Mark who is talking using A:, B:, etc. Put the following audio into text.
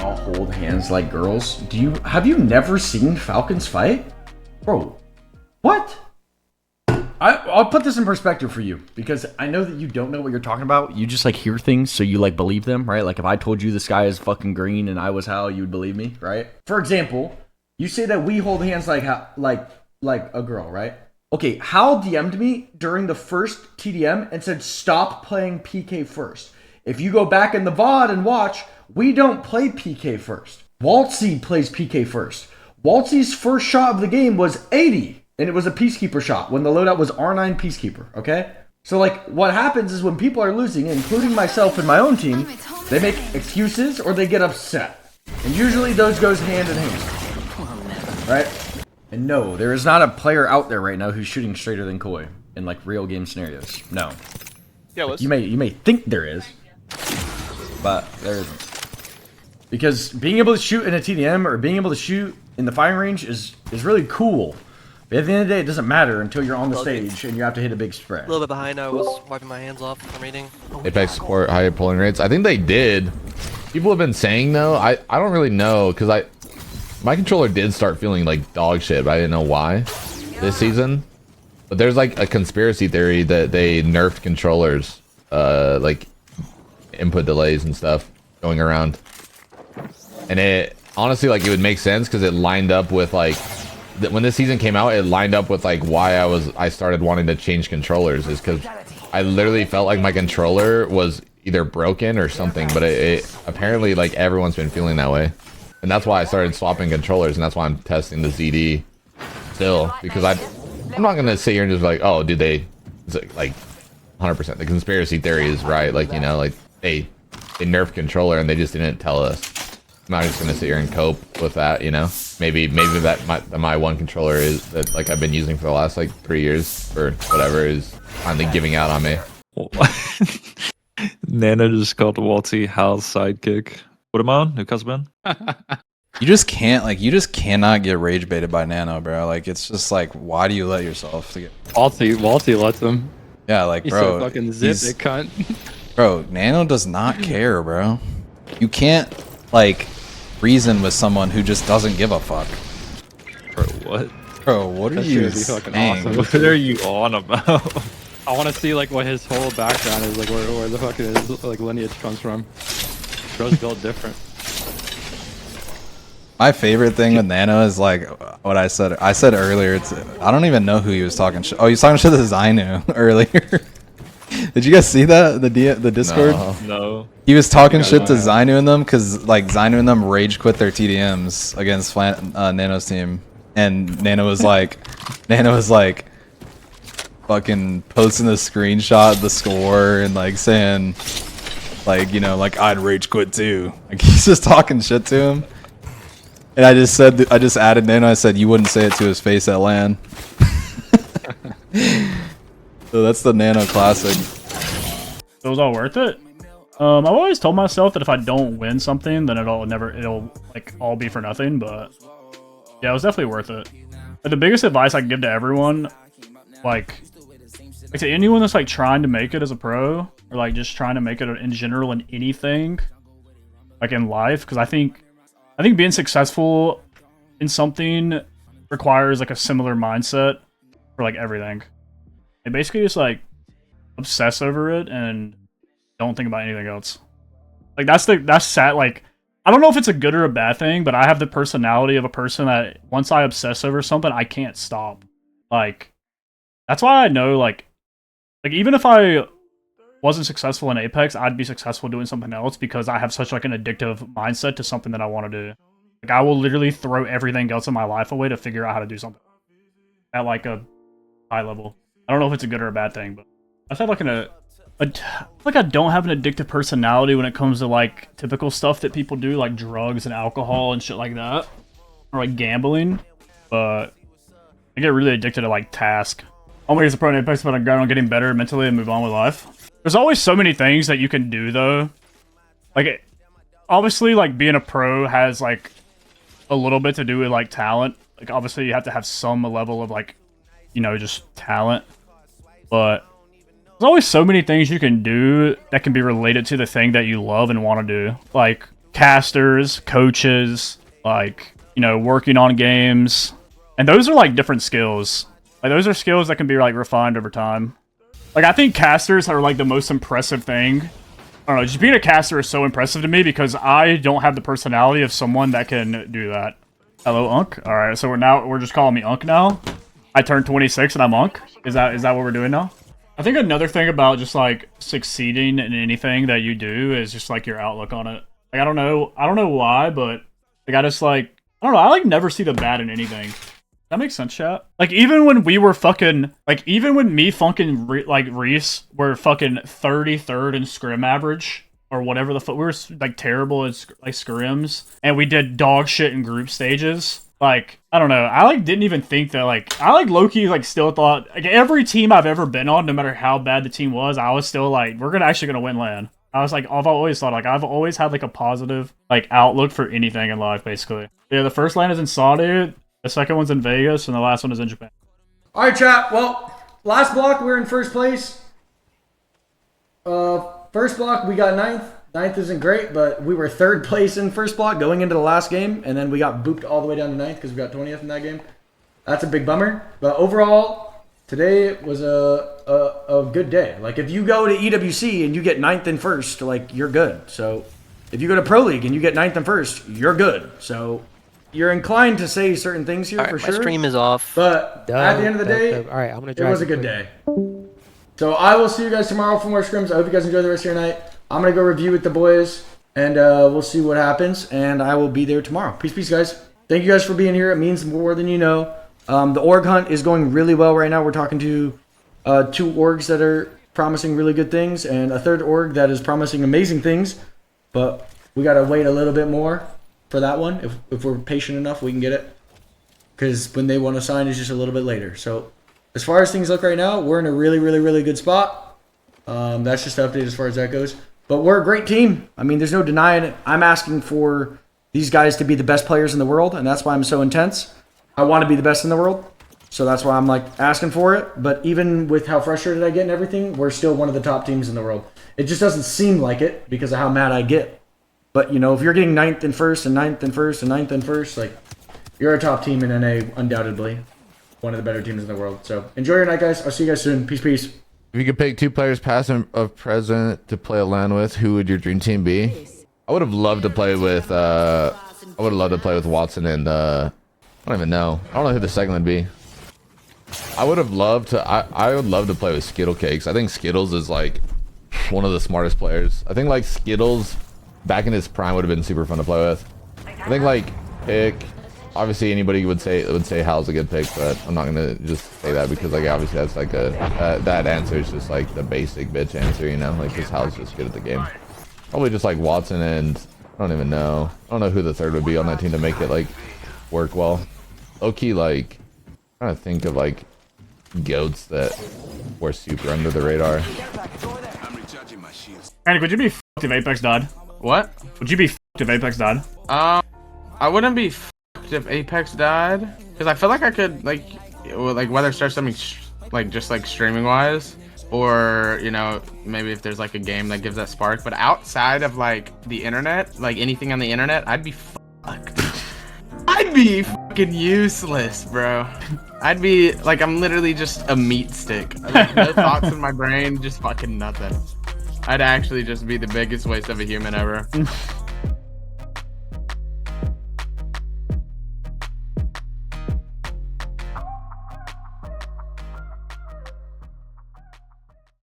A: all hold hands like girls. Have you never seen Falcons fight? Bro, what? I'll put this in perspective for you because I know that you don't know what you're talking about. You just like hear things, so you like believe them, right? Like if I told you the sky is fucking green and I was Hal, you'd believe me, right? For example, you say that we hold hands like a girl, right? Okay, Hal DM'd me during the first TDM and said stop playing PK first. If you go back in the VOD and watch, we don't play PK first. Waltzy plays PK first. Waltzy's first shot of the game was 80. And it was a Peacekeeper shot when the loadout was R9 Peacekeeper, okay? So, like, what happens is when people are losing, including myself and my own team, they make excuses or they get upset. And usually those goes hand in hand. Right? And no, there is not a player out there right now who's shooting straighter than Koi in, like, real game scenarios. No.
B: Yeah,
A: like, you may think there is, but there isn't. Because being able to shoot in a TDM or being able to shoot in the firing range is really cool. But at the end of the day, it doesn't matter until you're on the stage and you have to hit a big spread.
B: A little bit behind, I was wiping my hands off from reading.
C: Apex support higher pulling rates. I think they did. People have been saying though. I don't really know because my controller did start feeling like dog shit, but I didn't know why this season. But there's like a conspiracy theory that they nerfed controllers, like input delays and stuff going around. And it honestly, like, it would make sense because it lined up with like when this season came out, it lined up with like why I started wanting to change controllers is because I literally felt like my controller was either broken or something, but it apparently like everyone's been feeling that way, and that's why I started swapping controllers, and that's why I'm testing the ZD still, because I'm not gonna sit here and just be like, oh, did they like 100% the conspiracy theory is right, like, you know, like they nerfed controller and they just didn't tell us. I'm not just gonna sit here and cope with that, you know. Maybe that my one controller is that like I've been using for the last like 3 years or whatever is finally giving out on me.
D: Nano just called Waltzy Hal's sidekick. What am I on? Who Cusman?
E: You just cannot get rage baited by Nano, bro. Like, it's just like, why do you let yourself to get
F: Waltzy lets him.
E: Yeah, like,
F: He's
E: bro,
F: so fucking zip it, cunt.
E: Bro, Nano does not care, bro. You can't like reason with someone who just doesn't give a fuck.
D: Bro, what?
E: Bro, what are you saying?
F: Awesome.
D: What are you on about?
F: I want to see like what his whole background is, like where the fuck his like lineage comes from. Bro's built different.
E: My favorite thing with Nano is like what I said. I said earlier. I don't even know who he was talking shit. Oh, he was talking shit to Zainu earlier. Did you guys see that the Discord?
D: No.
E: He was talking shit to Zainu and them because like Zainu and them rage quit their TDMs against Nano's team, and Nano was like, fucking posting the screenshot, the score, and like saying, like, you know, like I'd rage quit too. Like he's just talking shit to him. And I just added Nano. I said you wouldn't say it to his face at LAN. So that's the Nano classic.
G: It was all worth it. I've always told myself that if I don't win something, then it'll like all be for nothing. But yeah, it was definitely worth it. Like, the biggest advice I can give to everyone, like to anyone that's like trying to make it as a pro, or like just trying to make it in general in anything, like in life, because I think being successful in something requires like a similar mindset for like everything. They basically just like obsess over it and don't think about anything else. Like that's sad. Like, I don't know if it's a good or a bad thing, but I have the personality of a person that once I obsess over something, I can't stop. Like, that's why I know like even if I wasn't successful in Apex, I'd be successful doing something else because I have such like an addictive mindset to something that I want to do. Like, I will literally throw everything else in my life away to figure out how to do something at like a high level. I don't know if it's a good or a bad thing, but I feel like I don't have an addictive personality when it comes to like typical stuff that people do, like drugs and alcohol and shit like that, or like gambling. But I get really addicted to like task. I'm gonna use a pro in Apex, but I'm on getting better mentally and move on with life. There's always so many things that you can do though. Like, obviously, like being a pro has like a little bit to do with like talent. Like, obviously, you have to have some level of like, you know, just talent. But there's always so many things you can do that can be related to the thing that you love and want to do. Like, casters, coaches, like, you know, working on games. And those are like different skills. Like those are skills that can be like refined over time. Like I think casters are like the most impressive thing. I don't know, just being a caster is so impressive to me because I don't have the personality of someone that can do that. Hello, Unk. All right, so we're just calling me Unk now. I turned 26 and I'm Unk. Is that what we're doing now? I think another thing about just like succeeding in anything that you do is just like your outlook on it. Like I don't know why, but like I just like I don't know. I like never see the bad in anything. That makes sense, chat. Like even when we were fucking like even when me fucking like Reese were fucking 33rd in scrim average or whatever the fuck, we were like terrible at like scrims and we did dog shit in group stages. Like, I don't know. I like didn't even think that like I like low-key like still thought like every team I've ever been on, no matter how bad the team was, I was still like, we're actually gonna win LAN. I was like, I've always thought like I've always had like a positive like outlook for anything in life, basically. Yeah, the first LAN is in Saudi, the second one's in Vegas, and the last one is in Japan.
A: All right, chat. Well, last block we're in first place. First block we got 9th. 9th isn't great, but we were 3rd place in first block going into the last game, and then we got booped all the way down to 9th because we got 20th in that game. That's a big bummer. But overall, today was a good day. Like, if you go to EWC and you get 9th and 1st, like, you're good. So, if you go to Pro League and you get 9th and 1st, you're good. So, you're inclined to say certain things here for sure.
B: My stream is off.
A: But at the end of the day,
H: all right, I'm gonna
A: it was a good day. So, I will see you guys tomorrow for more scrims. I hope you guys enjoy the rest of your night. I'm going to go review with the boys, and we'll see what happens, and I will be there tomorrow. Peace, guys. Thank you guys for being here. It means more than you know. The org hunt is going really well right now. We're talking to 2 orgs that are promising really good things, and a 3rd org that is promising amazing things, but we got to wait a little bit more for that one. If we're patient enough, we can get it, because when they want to sign is just a little bit later. So as far as things look right now, we're in a really good spot. That's just an update as far as that goes. But we're a great team. I mean, there's no denying it. I'm asking for these guys to be the best players in the world, and that's why I'm so intense. I want to be the best in the world, so that's why I'm like asking for it. But even with how frustrated I get and everything, we're still one of the top teams in the world. It just doesn't seem like it because of how mad I get. But, you know, if you're getting 9th and 1st and 9th and 1st and 9th and 1st, like, you're a top team in NA, undoubtedly. One of the better teams in the world. So enjoy your night, guys. I'll see you guys soon. Peace.
C: If you could pick 2 players past and of present to play a LAN with, who would your dream team be? I would have loved to play with Watson and I don't even know. I don't know who the second would be. I would have loved to I would love to play with Skittle Cakes. I think Skittles is like one of the smartest players. I think like Skittles back in his prime would have been super fun to play with. I think like pick obviously anybody would say Hal's a good pick, but I'm not gonna just say that because like obviously that's like that answer is just like the basic bitch answer, you know, like because Hal's just good at the game. Probably just like Watson and I don't even know. I don't know who the 3rd would be on that team to make it like work well. Low key, like I'm trying to think of like goats that were super under the radar.
G: Panic, would you be f***ed if Apex died?
I: What?
G: Would you be f***ed if Apex died?
I: I wouldn't be if Apex died, because I feel like I could like whether start something like just like streaming wise, or you know maybe if there's like a game that gives that spark. But outside of like the internet, like anything on the internet, I'd be fucked. I'd be fucking useless, bro. I'd be like I'm literally just a meat stick. Like, no thoughts in my brain, just fucking nothing. I'd actually just be the biggest waste of a human ever.